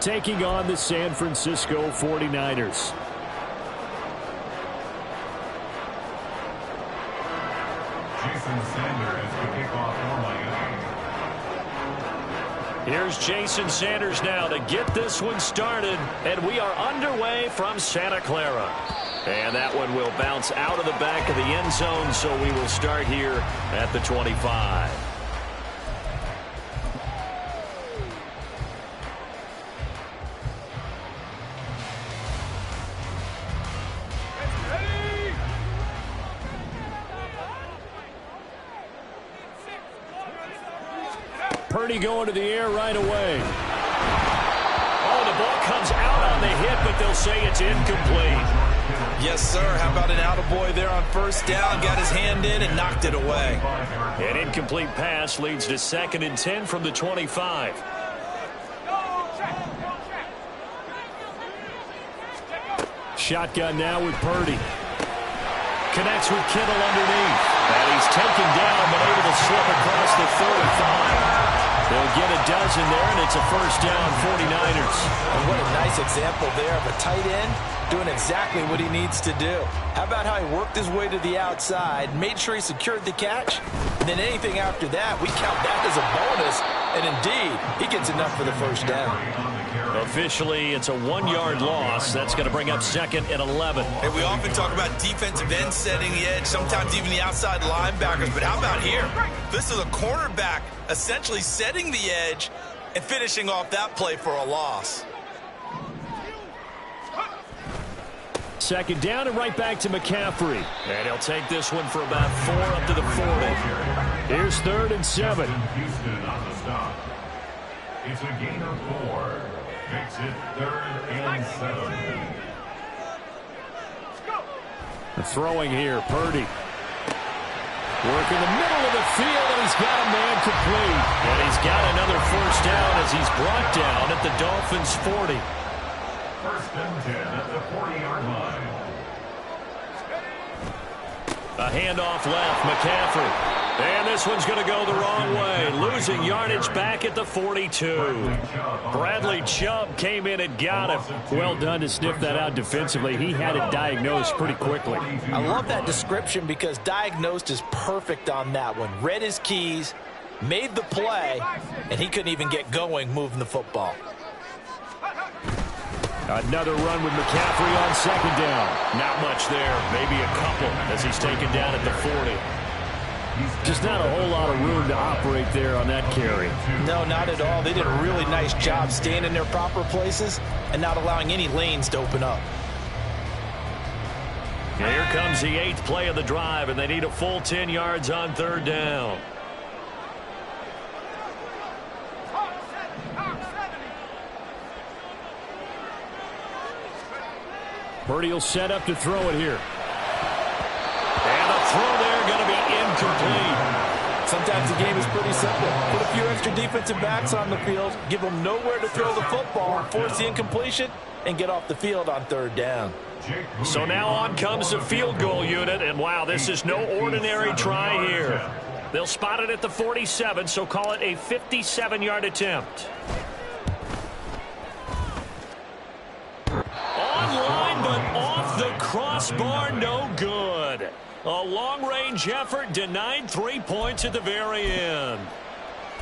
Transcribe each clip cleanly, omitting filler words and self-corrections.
taking on the San Francisco 49ers. Jason Sanders to kick off for Miami. Here's Jason Sanders now to get this one started, and we are underway from Santa Clara. And that one will bounce out of the back of the end zone, so we will start here at the 25. Purdy going to the air right away. Oh, the ball comes out on the hit, but they'll say it's incomplete. Yes, sir. How about an attaboy there on first down? Got his hand in and knocked it away. An incomplete pass leads to 2nd and 10 from the 25. Shotgun now with Purdy. Connects with Kittle underneath. And he's taken down, but able to slip across the 35. They'll get a dozen there, and it's a first down, 49ers. And what a nice example there of a tight end doing exactly what he needs to do. How about how he worked his way to the outside, made sure he secured the catch, and then anything after that, we count that as a bonus. And indeed, he gets enough for the first down. Officially, it's a 1-yard loss. That's going to bring up 2nd and 11. And we often talk about defensive end setting the edge, sometimes even the outside linebackers. But how about here? This is a cornerback essentially setting the edge and finishing off that play for a loss. 2nd down and right back to McCaffrey. And he'll take this one for about 4 up to the 40. Here's 3rd and 7. Houston on the stop. It's a gain of 4. Makes it 3rd and 7. The throwing here, Purdy. Working the middle of the field, and he's got a man complete. And he's got another first down as he's brought down at the Dolphins' 40. 1st and 10 at the 40-yard line. A handoff left, McCaffrey. And this one's going to go the wrong way. Losing yardage back at the 42. Bradley Chubb came in and got him. Well done to sniff that out defensively. He had it diagnosed pretty quickly. I love that description because diagnosed is perfect on that one. Read his keys, made the play, and he couldn't even get going moving the football. Another run with McCaffrey on 2nd down. Not much there. Maybe a couple as he's taken down at the 40. Just not a whole lot of room to operate there on that carry. No, not at all. They did a really nice job staying in their proper places and not allowing any lanes to open up. And here comes the 8th play of the drive, and they need a full 10 yards on 3rd down. Purdy will set up to throw it here. And the throw there going to be incomplete. Sometimes the game is pretty simple. Put a few extra defensive backs on the field, give them nowhere to throw the football, force the incompletion, and get off the field on 3rd down. So now on comes the field goal unit, and wow, this is no ordinary try here. They'll spot it at the 47, so call it a 57-yard attempt. Online, but off the crossbar, no good. A long-range effort denied 3 points at the very end.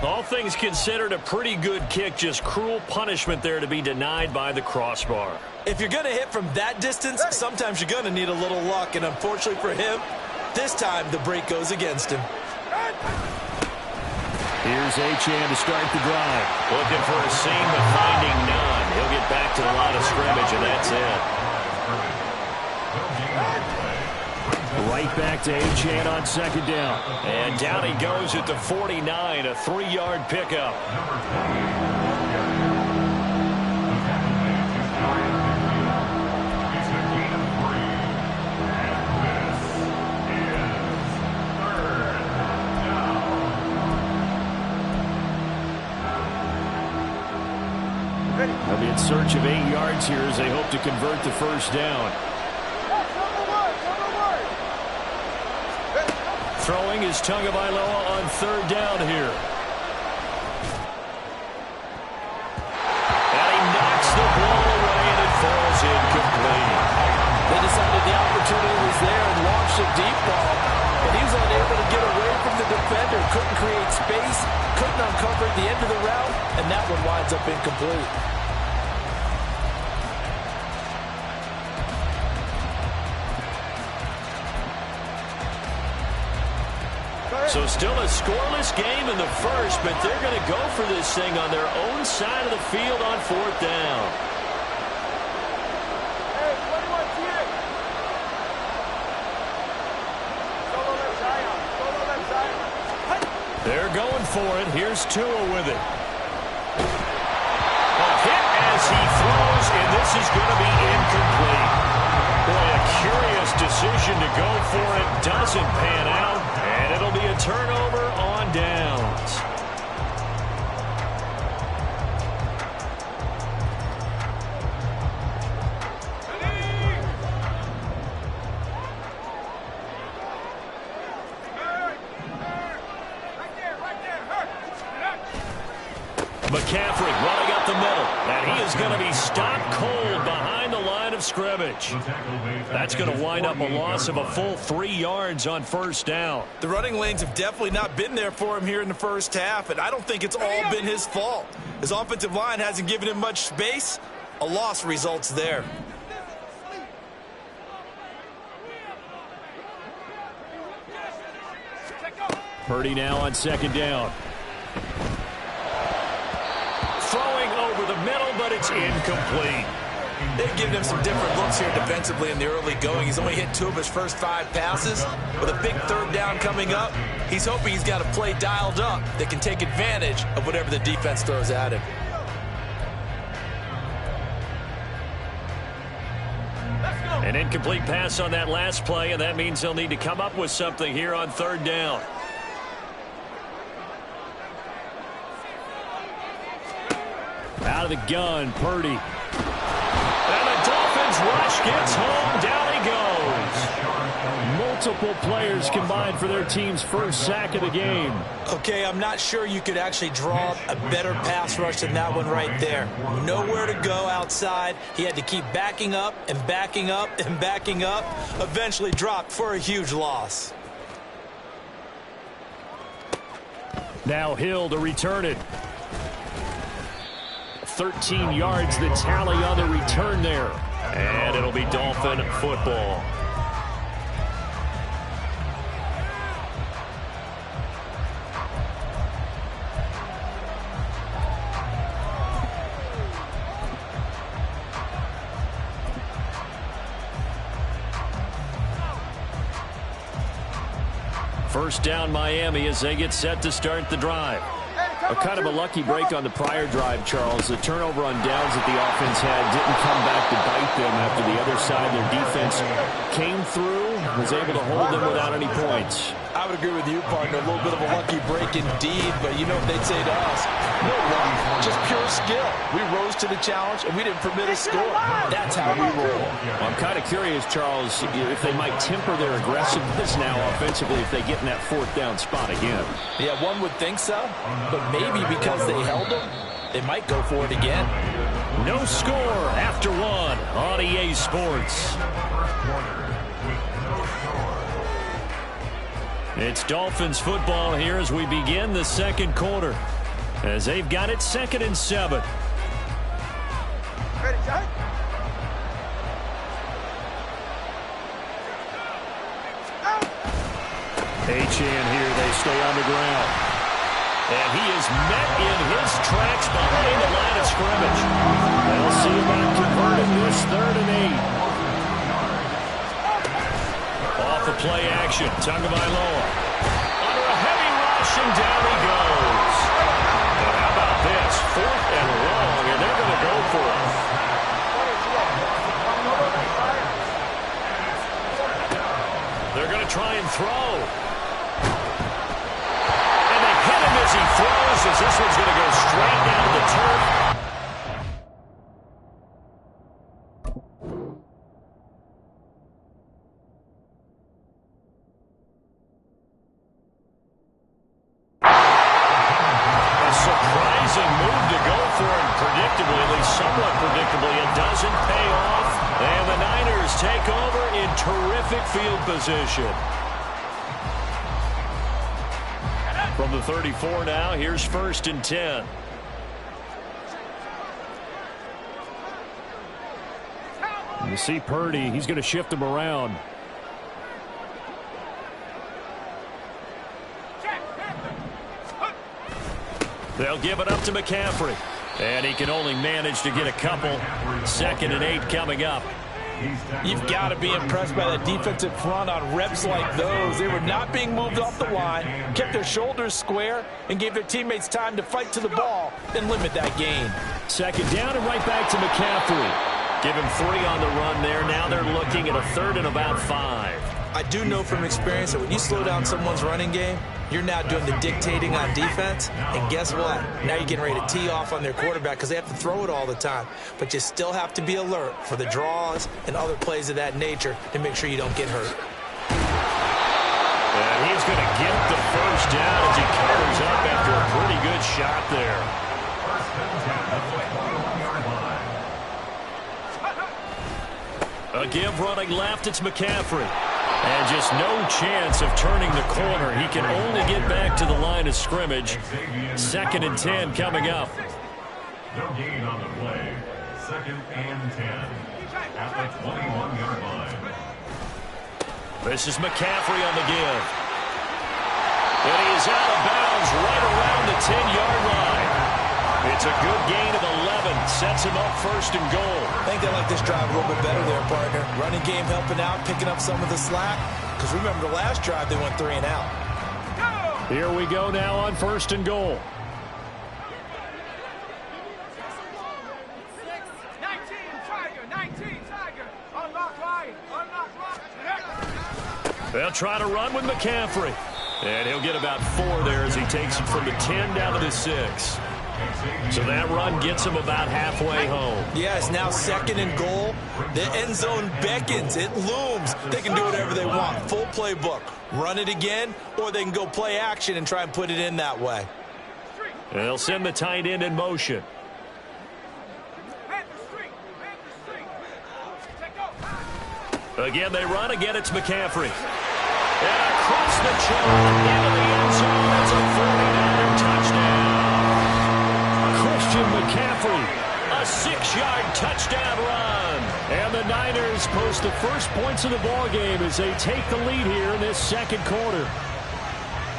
All things considered, a pretty good kick, just cruel punishment there to be denied by the crossbar. If you're going to hit from that distance, sometimes you're going to need a little luck, and unfortunately for him, this time the break goes against him. Here's Achane to start the drive. Looking for a seam, but finding none. He'll get back to the line of scrimmage, and that's it. Right back to Achane on 2nd down. And down he goes at the 49, a 3-yard pickup. They'll be in search of 8 yards here as they hope to convert the first down. Throwing is Tagovailoa on 3rd down here. And he knocks the ball away, and it falls incomplete. They decided the opportunity was there and launched a deep ball, but he was unable to get away from the defender, couldn't create space, couldn't uncover the end of the route, and that one winds up incomplete. So still a scoreless game in the first, but they're going to go for this thing on their own side of the field on fourth down. They're going for it. Here's Tua with it. A hit as he throws, and this is going to be incomplete. Boy, a curious decision to go for it. Doesn't pan out, and it'll be a turnover on downs. McCaffrey running up the middle, and he is going to be stopped cold behind the line of scrimmage. That's going to wind up a loss of a full 3 yards on first down. The running lanes have definitely not been there for him here in the first half, and I don't think it's all been his fault. His offensive line hasn't given him much space. A loss results there. Purdy now on second down. Throwing over the middle, but it's incomplete. They've given him some different looks here defensively in the early going. He's only hit 2 of his first 5 passes. With a big third down coming up, he's hoping he's got a play dialed up that can take advantage of whatever the defense throws at him. An incomplete pass on that last play, and that means they'll need to come up with something here on third down. Out of the gun, Purdy. And the Dolphins rush gets home. Down he goes. Multiple players combined for their team's first sack of the game. Okay, I'm not sure you could actually draw up a better pass rush than that one right there. Nowhere to go outside. He had to keep backing up and backing up and backing up. Eventually dropped for a huge loss. Now Hill to return it. 13 yards the tally on the return there. And it'll be Dolphin football. First down Miami as they get set to start the drive. A kind of a lucky break on the prior drive, Charles. The turnover on downs that the offense had didn't come back to bite them after the other side. Their defense came through, was able to hold them without any points. I would agree with you, partner. A little bit of a lucky break indeed, but you know what they'd say to us? No luck, just pure skill. We rose to the challenge, and we didn't permit a score. That's how we roll. I'm kind of curious, Charles, if they might temper their aggressiveness now offensively if they get in that fourth down spot again. Yeah, one would think so, but maybe because they held them, they might go for it again. No score after one on EA Sports. It's Dolphins football here as we begin the second quarter, as they've got it 2nd and 7. Ready, Jack? H-in here, they stay on the ground. And he is met in his tracks behind the line of scrimmage. They'll see about converting this 3rd and 8. Off the play action, Tagovailoa. Under a heavy rush, and down he goes. And how about this? 4th and long, and they're going to go for it. They're going to try and throw. And they hit him as he throws, as this one's going to go straight down the turf. terrific field position. From the 34 now, here's 1st and 10. You see Purdy, he's going to shift him around. They'll give it up to McCaffrey. And he can only manage to get a couple. 2nd and 8 coming up. You've got to be impressed by that defensive front on reps like those. They were not being moved off the line, kept their shoulders square, and gave their teammates time to fight to the ball and limit that gain. 2nd down and right back to McCaffrey. Give him 3 on the run there. Now they're looking at a 3rd and about 5. I do know from experience that when you slow down someone's running game, you're now doing the dictating on defense. And guess what? Now you're getting ready to tee off on their quarterback because they have to throw it all the time. But you still have to be alert for the draws and other plays of that nature to make sure you don't get hurt. And he's going to get the 1st down as he covers up after a pretty good shot there. A give running left, it's McCaffrey. And just no chance of turning the corner. He can only get back to the line of scrimmage. 2nd and 10 coming up. No gain on the play. 2nd and 10. At the 21-yard line. This is McCaffrey on the give. And he is out of bounds right around the 10-yard line. It's a good gain of 11. Sets him up 1st and goal. I think they like this drive a little bit better there, partner. Running game helping out, picking up some of the slack. Because remember the last drive, they went 3 and out. Here we go now on 1st and goal. 19 Tiger. Unlock line. They'll try to run with McCaffrey. And he'll get about 4 there as he takes it from the 10 down to the 6. So that run gets him about halfway home. Yeah, it's now 2nd and goal. The end zone beckons. It looms. They can do whatever they want. Full playbook. Run it again, or they can go play action and try and put it in that way. And they'll send the tight end in motion. Again, they run. Again, it's McCaffrey. And across the chalk into the end zone. That's a 49er touchdown. Christian McCaffrey, a 6-yard touchdown run. And the Niners post the first points of the ballgame as they take the lead here in this 2nd quarter.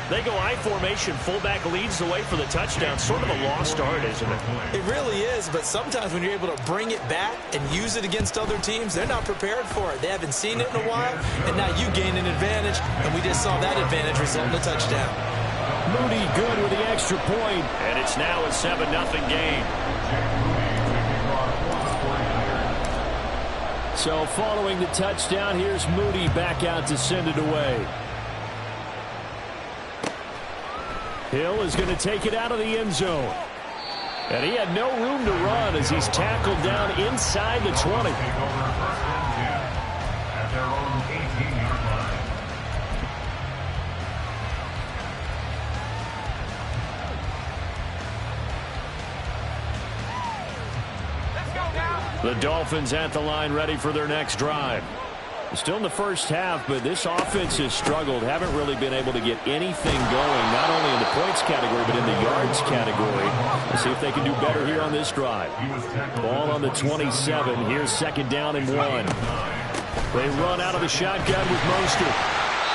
They go I formation. Fullback leads the way for the touchdown. Sort of a lost art, isn't it? It really is, but sometimes when you're able to bring it back and use it against other teams, they're not prepared for it. They haven't seen it in a while, and now you gain an advantage, and we just saw that advantage result in a touchdown. Moody good with the extra point, and it's now a 7-0 game. So following the touchdown, here's Moody back out to send it away. Hill is going to take it out of the end zone. And he had no room to run as he's tackled down inside the 20. At their own 18-yard line. The Dolphins at the line ready for their next drive. Still in the first half, but this offense has struggled. Haven't really been able to get anything going, not only in the points category, but in the yards category. Let's see if they can do better here on this drive. Ball on the 27. Here's 2nd down and 1. They run out of the shotgun with Mostert.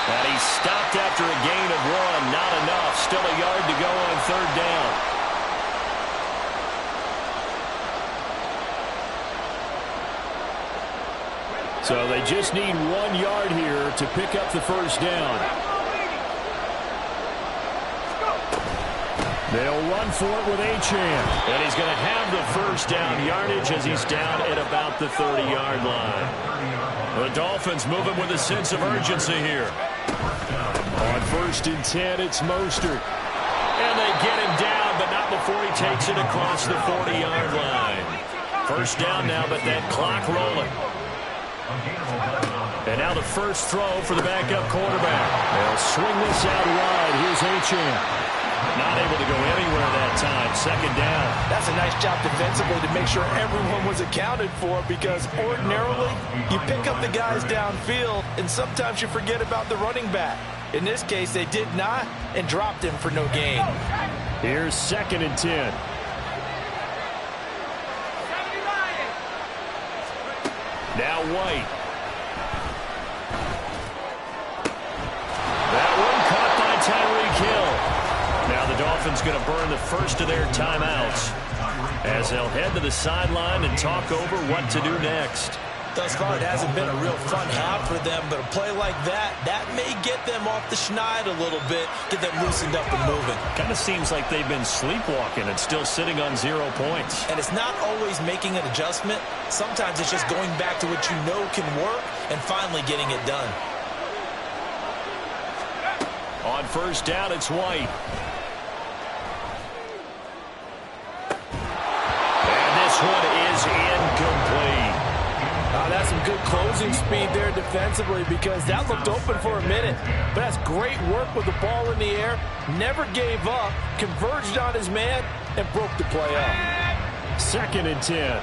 And he's stopped after a gain of 1. Not enough. Still a yard to go on 3rd down. So they just need 1 yard here to pick up the 1st down. They'll run for it with Achane. And he's going to have the 1st down yardage as he's down at about the 30-yard line. The Dolphins moving with a sense of urgency here. On 1st and 10, it's Mostert. And they get him down, but not before he takes it across the 40-yard line. 1st down now, but that clock rolling. And now the first throw for the backup quarterback. They'll swing this out wide. Here's Achane. Not able to go anywhere that time. Second down. That's a nice job defensively to make sure everyone was accounted for, because ordinarily you pick up the guys downfield and sometimes you forget about the running back. In this case, they did not and dropped him for no gain. Here's 2nd and 10. Now White. That one caught by Tyreek Hill. Now the Dolphins going to burn the first of their timeouts as they'll head to the sideline and talk over what to do next. Thus far, it hasn't been a real fun half for them, but a play like that may get them off the schneid a little bit, get them loosened up and moving. Kind of seems like they've been sleepwalking and still sitting on 0 points. And it's not always making an adjustment. Sometimes it's just going back to what you know can work and finally getting it done. On first down, it's White. And this one is incomplete. That's some good closing speed there defensively, because that looked open for a minute. But that's great work with the ball in the air. Never gave up, converged on his man, and broke the play up. 2nd and 10.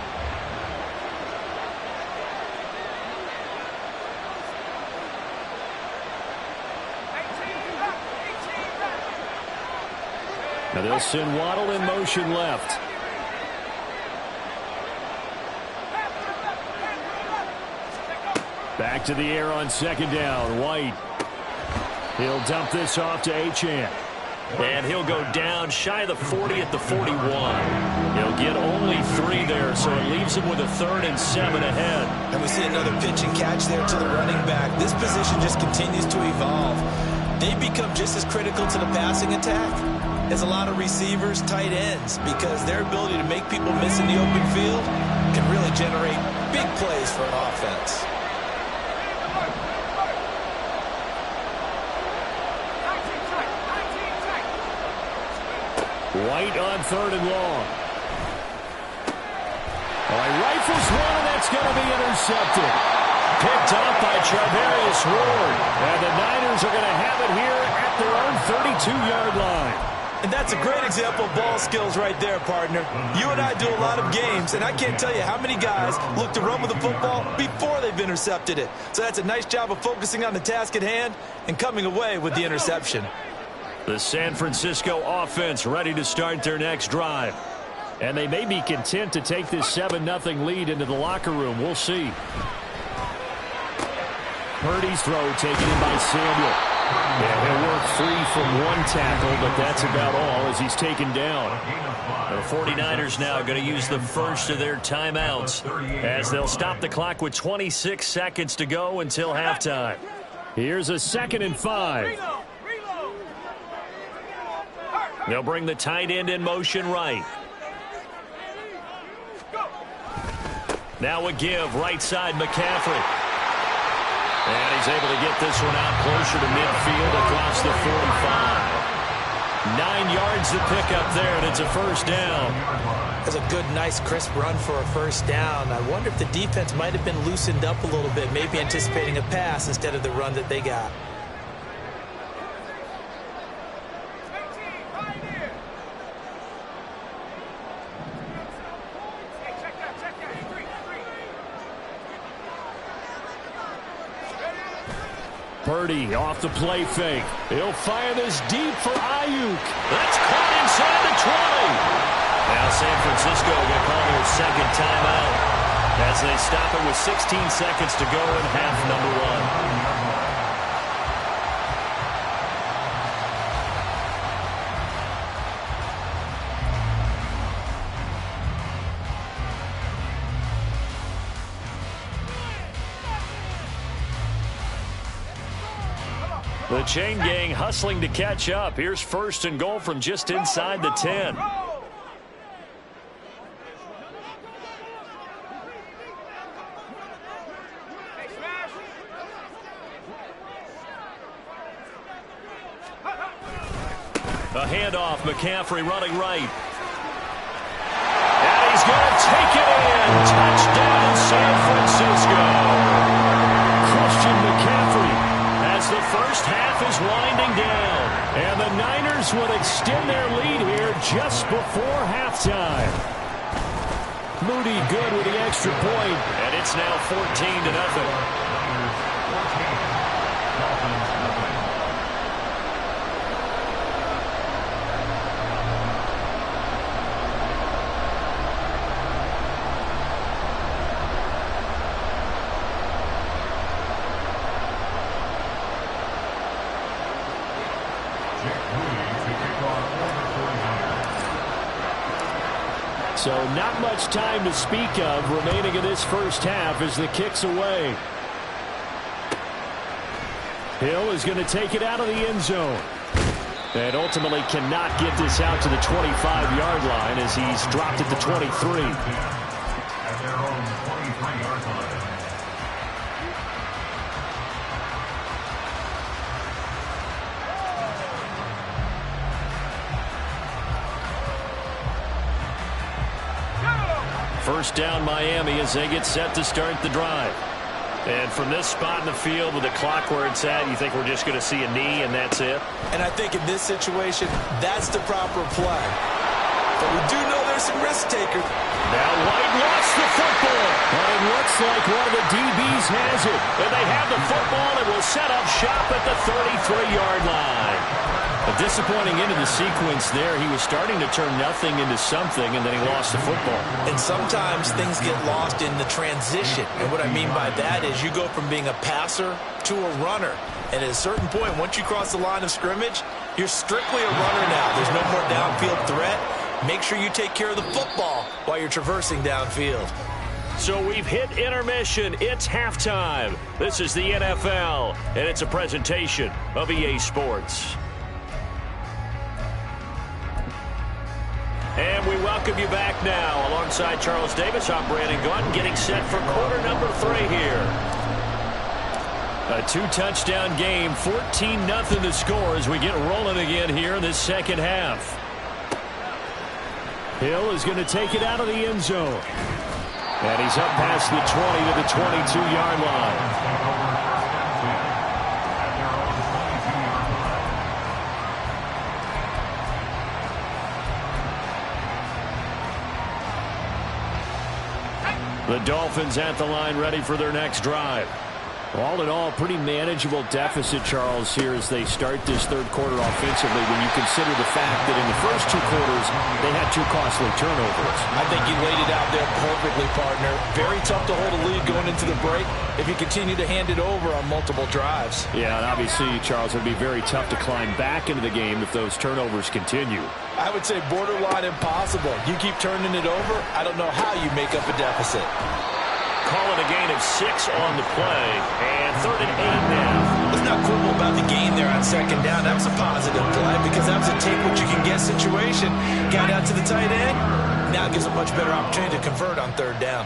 Now they'll send Waddle in motion left. Back to the air on 2nd down. White. He'll dump this off to Achane. And he'll go down shy of the 40 at the 41. He'll get only 3 there, so it leaves him with a 3rd and 7 ahead. And we see another pitch and catch there to the running back. This position just continues to evolve. They become just as critical to the passing attack as a lot of receivers, tight ends, because their ability to make people miss in the open field can really generate big plays for an offense. White on 3rd and long. All right, rifles one, and that's going to be intercepted. Picked up by Charvarius Ward. And the Niners are going to have it here at their own 32-yard line. And that's a great example of ball skills right there, partner. You and I do a lot of games, and I can't tell you how many guys look to run with the football before they've intercepted it. So that's a nice job of focusing on the task at hand and coming away with the interception. The San Francisco offense ready to start their next drive. And they may be content to take this 7-0 lead into the locker room. We'll see. Purdy's throw taken in by Samuel. Yeah, he'll work free from one tackle, but that's about all as he's taken down. The 49ers now going to use the first of their timeouts as they'll stop the clock with 26 seconds to go until halftime. Here's a 2nd and 5. They'll bring the tight end in motion right. Now a give right side McCaffrey. And he's able to get this one out closer to midfield across the 45. 9 yards to pick up there, and it's a first down. That's a good, nice, crisp run for a first down. I wonder if the defense might have been loosened up a little bit, maybe anticipating a pass instead of the run that they got. Purdy off the play fake. He'll fire this deep for Ayuk. That's caught inside the 20. Now San Francisco going to call their second timeout as they stop it with 16 seconds to go in half number 1. The chain gang hustling to catch up. Here's 1st and goal from just inside the 10. A handoff, McCaffrey running right. And he's going to take it in. Touchdown, San Francisco. Christian McCaffrey. As the first half is winding down. And the Niners will extend their lead here just before halftime. Moody good with the extra point, and it's now 14-0. So not much time to speak of remaining in this first half as the kick's away. Hill is going to take it out of the end zone. And ultimately cannot get this out to the 25-yard line as he's dropped at the 23. At their own 23-yard line. First down Miami as they get set to start the drive. And from this spot in the field with the clock where it's at, you think we're just going to see a knee and that's it? And I think in this situation, that's the proper play. But we do know there's some risk takers. Now White lost the football. But it looks like one of the DBs has it. And they have the football and will set up shop at the 33-yard line. A disappointing end of the sequence there. He was starting to turn nothing into something, and then he lost the football. And sometimes things get lost in the transition. And what I mean by that is you go from being a passer to a runner. And at a certain point, once you cross the line of scrimmage, you're strictly a runner now. There's no more downfield threat. Make sure you take care of the football while you're traversing downfield. So we've hit intermission. It's halftime. This is the NFL, and it's a presentation of EA Sports. And we welcome you back now. Alongside Charles Davis, I'm Brandon Gaudin, getting set for quarter number 3 here. A 2-touchdown game, 14-0 to score as we get rolling again here in this second half. Hill is going to take it out of the end zone. And he's up past the 20 to the 22-yard line. The Dolphins at the line ready for their next drive. All in all, pretty manageable deficit, Charles, here as they start this third quarter offensively when you consider the fact that in the first 2 quarters, they had 2 costly turnovers. I think you laid it out there perfectly, partner. Very tough to hold a lead going into the break if you continue to hand it over on multiple drives. Yeah, and obviously, Charles, it would be very tough to climb back into the game if those turnovers continue. I would say borderline impossible. You keep turning it over, I don't know how you make up a deficit. Calling a gain of 6 on the play, and 3rd and 8 now. Let's not quibble about the gain there on 2nd down. That was a positive play because that was a take-what-you-can-get situation. Got out to the tight end. Now gives a much better opportunity to convert on 3rd down.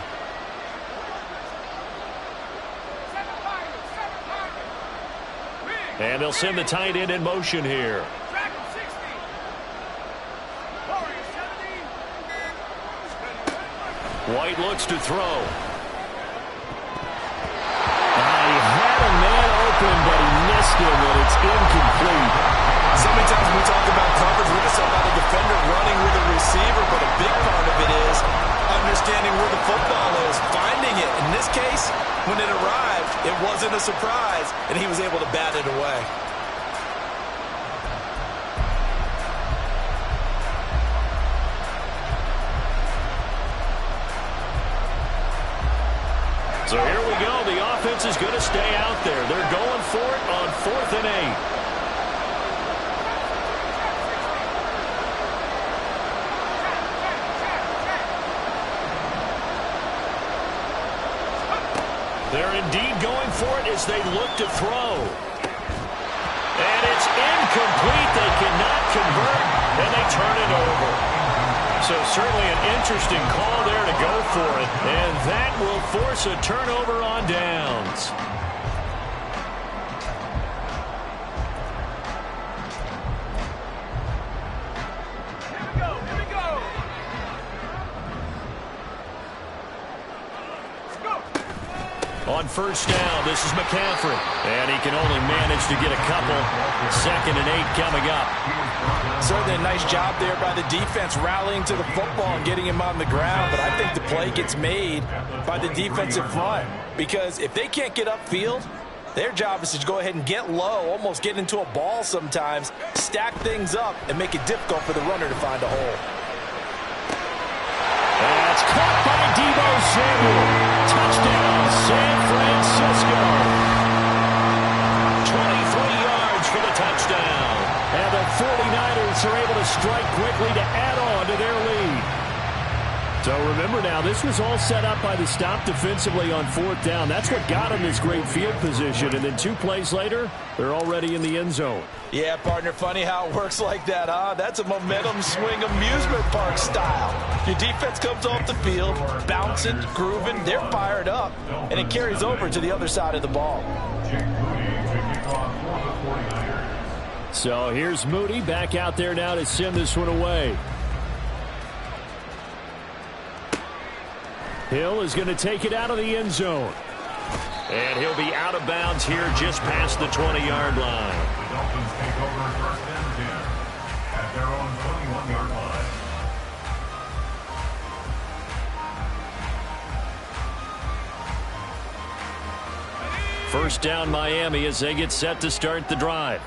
And they'll send the tight end in motion here. White looks to throw. He had a man open, but he missed him, and it's incomplete. So many times when we talk about coverage, we're just talking about a defender running with a receiver, but a big part of it is understanding where the football is, finding it. In this case, when it arrived, it wasn't a surprise, and he was able to bat it away. So here we go. The offense is going to stay out there. They're going for it on 4th and 8. They're indeed going for it as they look to throw. And it's incomplete. They cannot convert, and they turn it over. So certainly an interesting call there to go for it, and that will force a turnover on downs. Here we go. Let's go. On first down, this is McCaffrey. And he can only manage to get a couple. 2nd and 8 coming up. Certainly a nice job there by the defense rallying to the football and getting him on the ground. But I think the play gets made by the defensive front. Because if they can't get upfield, their job is to go ahead and get low, almost get into a ball sometimes, stack things up, and make it difficult for the runner to find a hole. That's caught by Deebo Samuel. Touchdown, San Francisco. 23 yards for the touchdown. And the 49ers are able to strike quickly to add on to their lead. So remember now, this was all set up by the stop defensively on 4th down. That's what got them this great field position. And then 2 plays later, they're already in the end zone. Yeah, partner, funny how it works like that, huh? That's a momentum swing amusement park style. Your defense comes off the field, bouncing, grooving, they're fired up, and it carries over to the other side of the ball. So here's Moody back out there now to send this one away. Hill is going to take it out of the end zone. And he'll be out of bounds here just past the 20-yard line. The Dolphins take over 1st and 10 at their own 21-yard line. First down Miami as they get set to start the drive.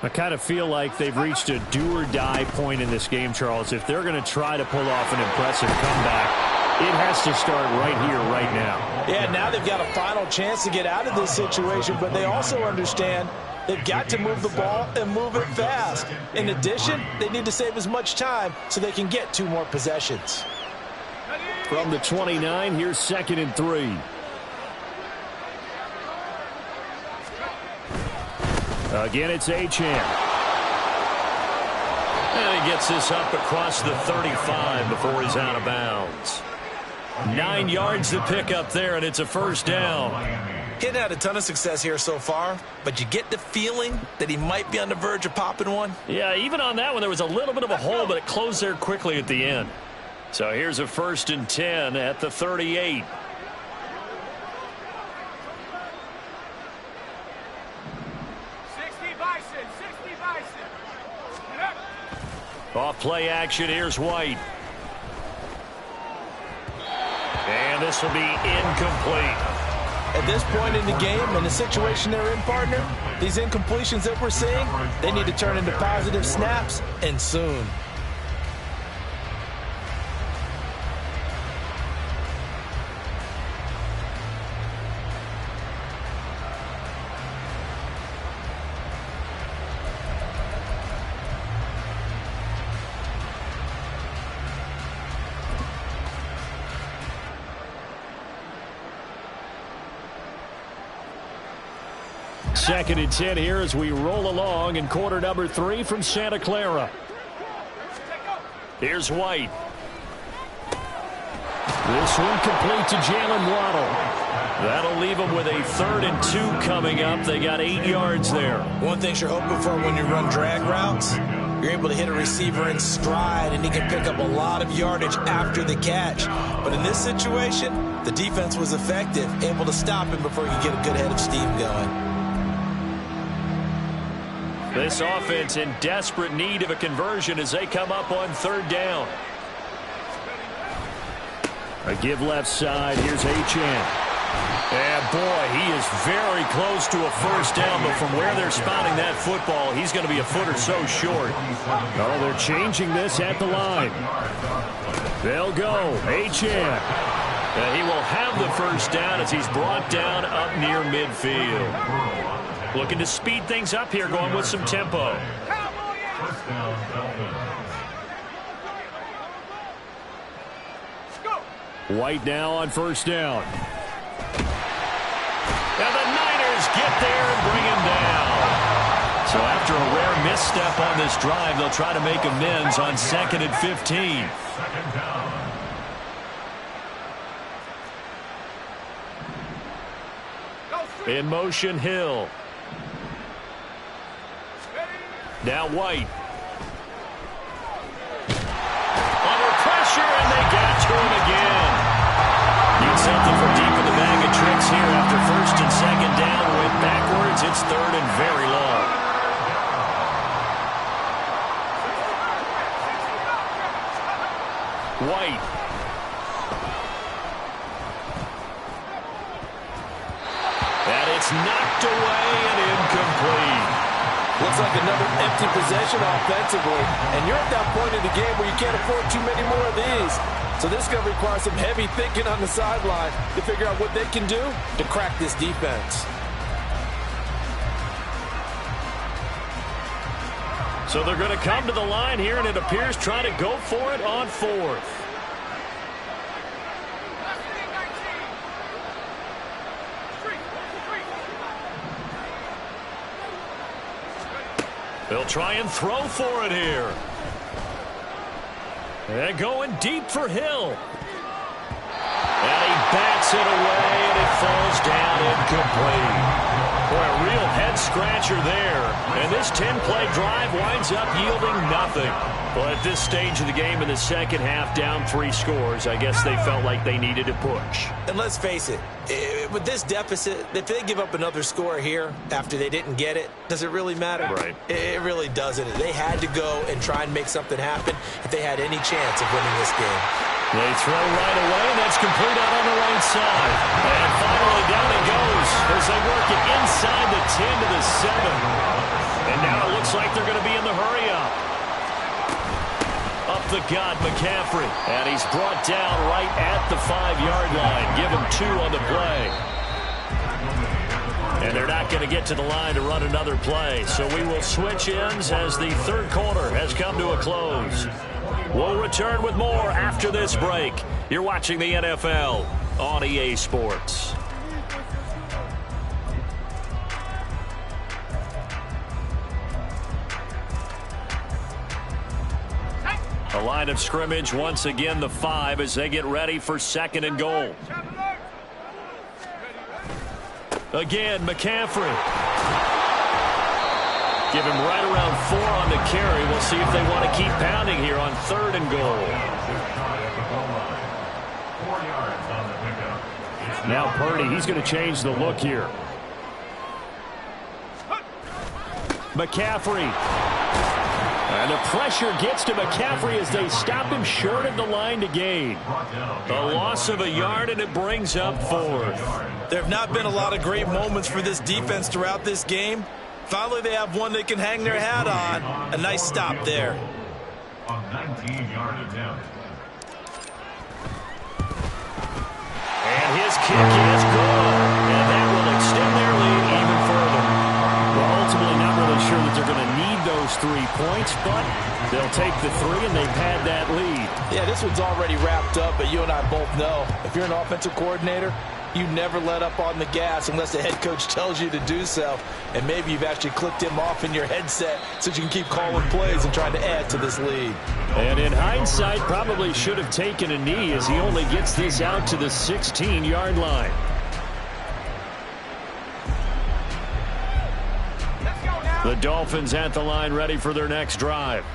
I kind of feel like they've reached a do-or-die point in this game, Charles. If they're going to try to pull off an impressive comeback, it has to start right here, right now. Yeah, now they've got a final chance to get out of this situation, but they also understand they've got to move the ball and move it fast. In addition, they need to save as much time so they can get 2 more possessions. From the 29, here's 2nd and 3. Again, it's Achane. And he gets this up across the 35 before he's out of bounds. 9 yards to pick up there, and it's a first down. He hadn't had a ton of success here so far, but you get the feeling that he might be on the verge of popping one. Yeah, even on that one, there was a little bit of a hole, but it closed there quickly at the end. So here's a 1st and 10 at the 38. Off play action, here's White. And this will be incomplete. At this point in the game, in the situation they're in, partner, these incompletions that we're seeing, they need to turn into positive snaps, and soon. Second and 10 here as we roll along in quarter number 3 from Santa Clara. Here's White. This one complete to Jalen Waddle. That'll leave them with a 3rd and 2 coming up. They got 8 yards there. One thing you're hoping for when you run drag routes, you're able to hit a receiver in stride, and he can pick up a lot of yardage after the catch. But in this situation, the defense was effective, able to stop him before he could get a good head of steam going. This offense in desperate need of a conversion as they come up on 3rd down. A give left side. Here's Achane. And boy, he is very close to a first down, but from where they're spotting that football, he's going to be a foot or so short. Oh, they're changing this at the line. They'll go. Achane. And he will have the first down as he's brought down up near midfield. Looking to speed things up here, going with some tempo. White now on first down. And the Niners get there and bring him down. So after a rare misstep on this drive, they'll try to make amends on 2nd and 15. In motion, Hill. Now White. Under pressure, and they got to him again. Need something from deep in the bag of tricks offense here after first and second down went backwards. It's third and very long. White. And it's knocked away and incomplete. Looks like another empty possession offensively. And you're at that point in the game where you can't afford too many more of these. So this is going to require some heavy thinking on the sideline to figure out what they can do to crack this defense. So they're going to come to the line here, and it appears trying to go for it on fourth. They'll try and throw for it here. And going deep for Hill. And he bats it away, and it falls down incomplete. Boy, a real head-scratcher there. And this 10-play drive winds up yielding nothing. Well, at this stage of the game in the second half, down 3 scores, I guess they felt like they needed to push. And let's face it, with this deficit, if they give up another score here after they didn't get it, does it really matter? Right. It really doesn't. They had to go and try and make something happen if they had any chance of winning this game. They throw right away, and that's complete out on the right side. And finally down it goes as they work it inside the 10 to the 7. And now it looks like they're going to be in the hurry-up. Up the gut, McCaffrey. And he's brought down right at the 5-yard line. Give him 2 on the play. And they're not going to get to the line to run another play. So we will switch ends as the third quarter has come to a close. We'll return with more after this break. You're watching the NFL on EA Sports. A line of scrimmage once again, the 5 as they get ready for second and goal. Again, McCaffrey. Give him right around 4 on the carry. We'll see if they want to keep pounding here on third and goal. Now Purdy, he's going to change the look here. McCaffrey. And the pressure gets to McCaffrey as they stop him short of the line to gain. The loss of a yard, and it brings up 4th. There have not been a lot of great moments for this defense throughout this game. Finally, they have one they can hang their hat on. A nice stop there. A 19-yard attempt. And his kick is good. And that will extend their lead even further. Well, ultimately, not really sure that they're going to need those 3 points, but they'll take the 3, and they've had that lead. Yeah, this one's already wrapped up, but you and I both know if you're an offensive coordinator, you never let up on the gas unless the head coach tells you to do so. And maybe you've actually clicked him off in your headset so you can keep calling plays and trying to add to this lead. And in hindsight, probably should have taken a knee as he only gets this out to the 16-yard line. The Dolphins at the line ready for their next drive.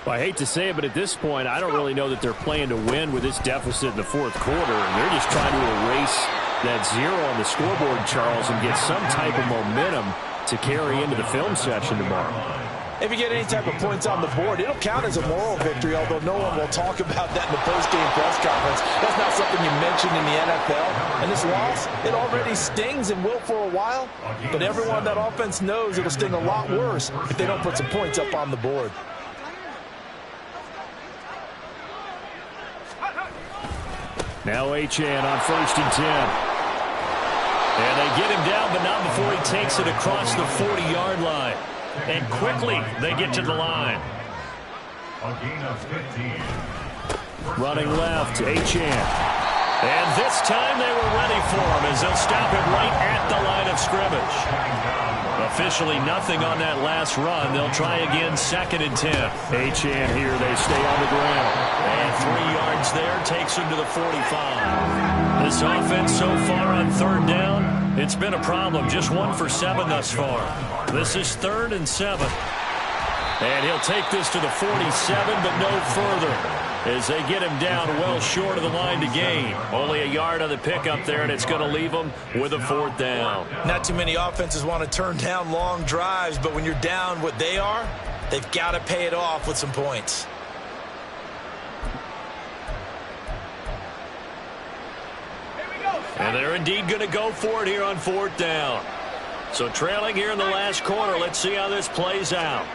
Well, I hate to say it, but at this point, I don't really know that they're playing to win with this deficit in the 4th quarter. And they're just trying to erase that 0 on the scoreboard, Charles, and get some type of momentum to carry into the film session tomorrow. If you get any type of points on the board, it'll count as a moral victory, although no one will talk about that in the post-game press conference. That's not something you mentioned in the NFL. And this loss, it already stings and will for a while, but everyone on that offense knows it'll sting a lot worse if they don't put some points up on the board. Now Achane on 1st and 10. And they get him down, but not before he takes it across the 40-yard line. And quickly, they get to the line. A gain of 15. Running left, Achane. And this time they were ready for him as they'll stop him right at the line of scrimmage. Officially nothing on that last run. They'll try again, 2nd and 10. Achane here, they stay on the ground. And 3 yards there takes him to the 45. This offense so far on 3rd down, it's been a problem. Just 1 for 7 thus far. This is 3rd and 7. And he'll take this to the 47, but no further. as they get him down well short of the line to gain. Only a yard on the pickup there, and it's going to leave them with a 4th down. Not too many offenses want to turn down long drives, but when you're down what they are, they've got to pay it off with some points. And they're indeed going to go for it here on 4th down. So trailing here in the last quarter, let's see how this plays out.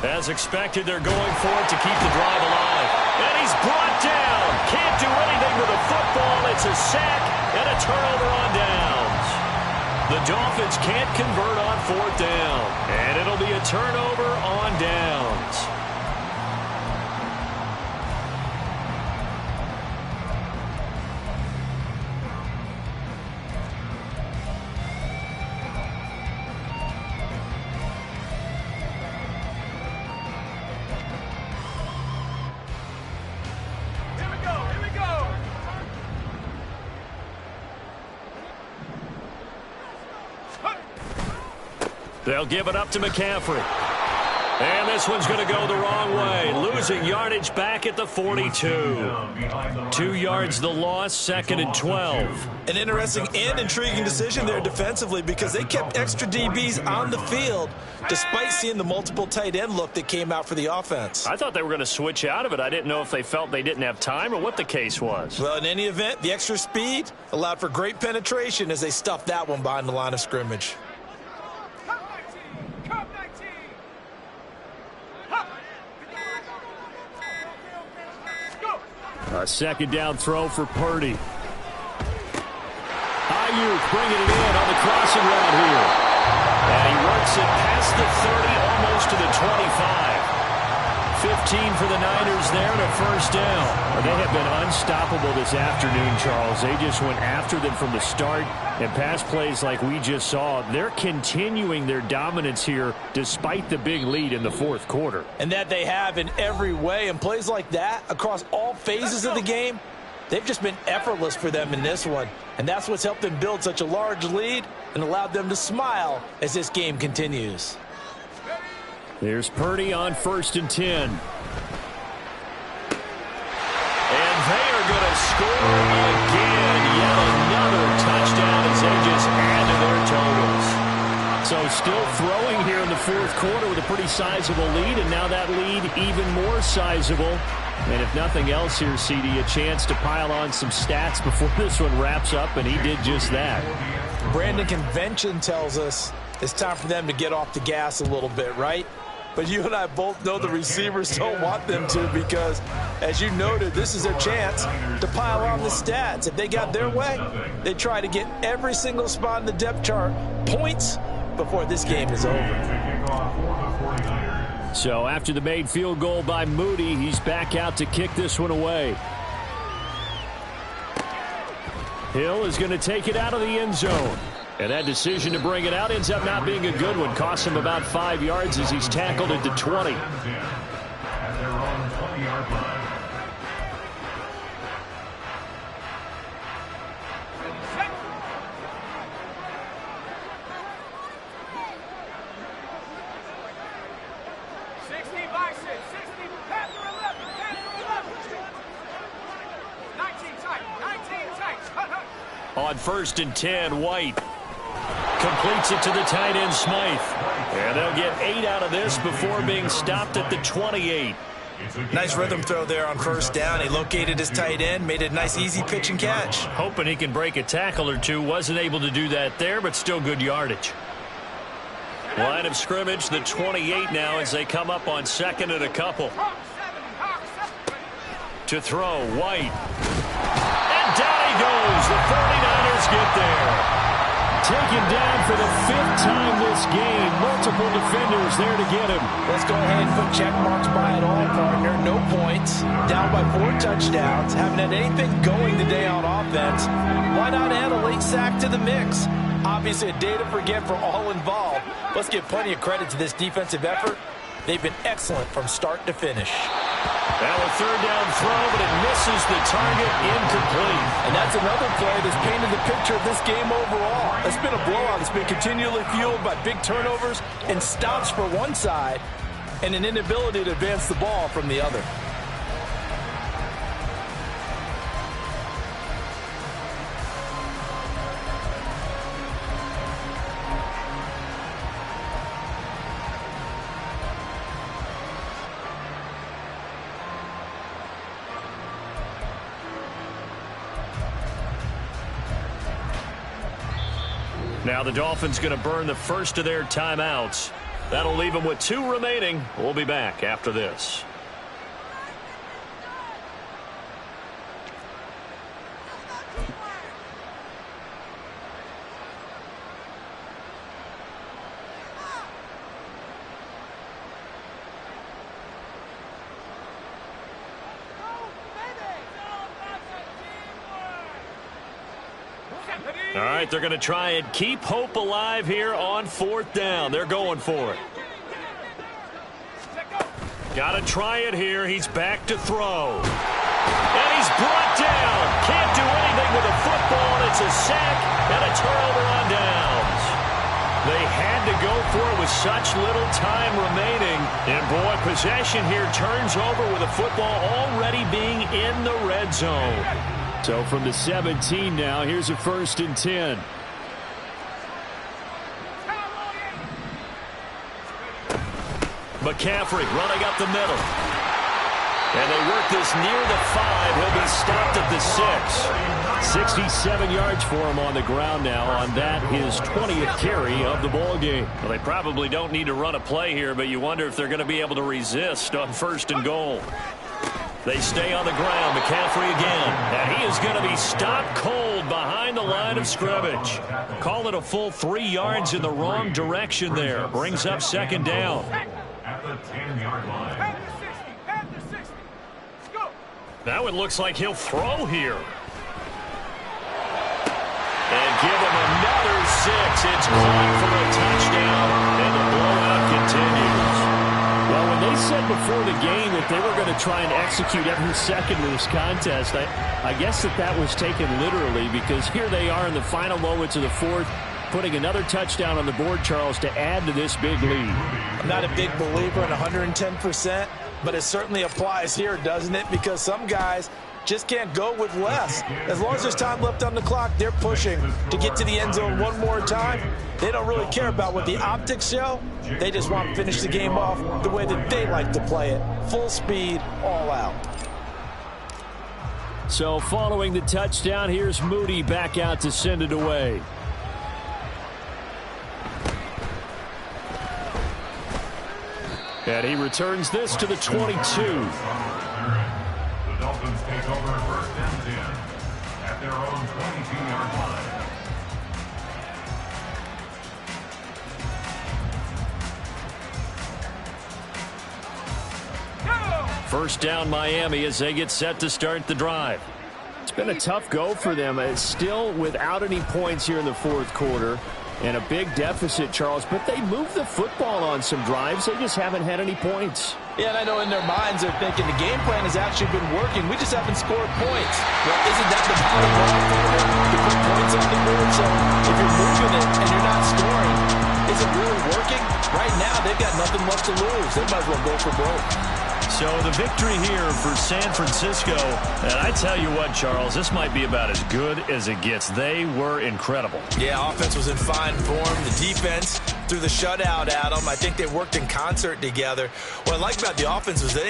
As expected, they're going for it to keep the drive alive. And he's brought down. Can't do anything with a football. It's a sack and a turnover on downs. The Dolphins can't convert on 4th down. And it'll be a turnover on downs. They'll give it up to McCaffrey. And this one's going to go the wrong way. Losing yardage back at the 42. 2 yards the loss, 2nd and 12. An interesting and intriguing decision there defensively because they kept extra DBs on the field despite seeing the multiple tight end look that came out for the offense. I thought they were going to switch out of it. I didn't know if they felt they didn't have time or what the case was. Well, in any event, the extra speed allowed for great penetration as they stuffed that one behind the line of scrimmage. A 2nd down throw for Purdy. Ayuk bringing it in on the crossing route here. And he works it past the 30, almost to the 25. 15 for the Niners there and a 1st down. They have been unstoppable this afternoon, Charles. They just went after them from the start. And pass plays like we just saw, they're continuing their dominance here despite the big lead in the 4th quarter. And that they have in every way. And plays like that across all phases of the game, they've just been effortless for them in this one. And that's what's helped them build such a large lead and allowed them to smile as this game continues. Here's Purdy on 1st and 10. And they are going to score again. Yet another touchdown as they just add to their totals. So still throwing here in the 4th quarter with a pretty sizable lead, and now that lead even more sizable. And if nothing else here, CD, a chance to pile on some stats before this one wraps up, and he did just that. Brandon, convention tells us it's time for them to get off the gas a little bit, right? But you and I both know the receivers don't want them to because, as you noted, this is their chance to pile on the stats. If they got their way, they try to get every single spot in the depth chart points before this game is over. So after the made field goal by Moody, he's back out to kick this one away. Hill is going to take it out of the end zone. And that decision to bring it out ends up not being a good one. Costs him about 5 yards as he's tackled at the 20. At their own 20-yard line. On 1st and 10, White completes it to the tight end, Smythe. And they'll get 8 out of this before being stopped at the 28. Nice rhythm throw there on 1st down. He located his tight end, made a nice easy pitch and catch. Hoping he can break a tackle or two. Wasn't able to do that there, but still good yardage. Line of scrimmage, the 28 now as they come up on 2nd and a couple. To throw, White. And down he goes. The 49ers get there. Taken down for the 5th time this game. Multiple defenders there to get him. Let's go ahead and put check marks by it all, partner. No points. Down by 4 touchdowns. Haven't had anything going today on offense. Why not add a late sack to the mix? Obviously a day to forget for all involved. Let's give plenty of credit to this defensive effort. They've been excellent from start to finish. Now a 3rd down throw, but it misses the target, incomplete. And that's another play that's painted the picture of this game overall. It's been a blowout. It's been continually fueled by big turnovers and stops for one side and an inability to advance the ball from the other. Now the Dolphins going to burn the first of their timeouts. That'll leave them with 2 remaining. We'll be back after this. All right, they're going to try and keep hope alive here on 4th down. They're going for it. Got to try it here. He's back to throw. And he's brought down. Can't do anything with a football, and it's a sack and a turnover on downs. They had to go for it with such little time remaining. And, boy, possession here turns over with a football already being in the red zone. So from the 17 now, here's a 1st and 10. McCaffrey running up the middle. And they work this near the 5. He'll be stopped at the 6. 67 yards for him on the ground now on that, his 20th carry of the ball game. Well, they probably don't need to run a play here, but you wonder if they're going to be able to resist on 1st and goal. They stay on the ground. McCaffrey again. And he is going to be stopped cold behind the line of scrimmage. Call it a full 3 yards in the wrong direction there. Brings up 2nd down. At the 10-yard line. Now it looks like he'll throw here. And give him another 6. It's caught for a touchdown. And the blowout continues. Well, when they said before the game that they were going to try and execute every second of this contest, I guess that was taken literally, because here they are in the final moments of the 4th, putting another touchdown on the board, Charles, to add to this big lead. I'm not a big believer in 110%, but it certainly applies here, doesn't it? Because some guys just can't go with less. As long as there's time left on the clock, they're pushing to get to the end zone one more time. They don't really care about what the optics show. They just want to finish the game off the way that they like to play it. Full speed, all out. So following the touchdown, here's Moody back out to send it away. And he returns this to the 22. The Dolphins take over 1st and 10 at their own 22-yard line. First down Miami as they get set to start the drive. It's been a tough go for them. It's still without any points here in the 4th quarter. And a big deficit, Charles, but they moved the football on some drives. They just haven't had any points. Yeah, and I know in their minds they're thinking the game plan has actually been working. We just haven't scored points. Well, isn't that the bottom line for them? To put points on the board? So if you're moving it and you're not scoring, is it really working? Right now, they've got nothing left to lose. They might as well go for broke. So the victory here for San Francisco, and I tell you what, Charles, this might be about as good as it gets. They were incredible. Yeah, offense was in fine form. The defense threw the shutout at them. I think they worked in concert together. What I like about the offense was they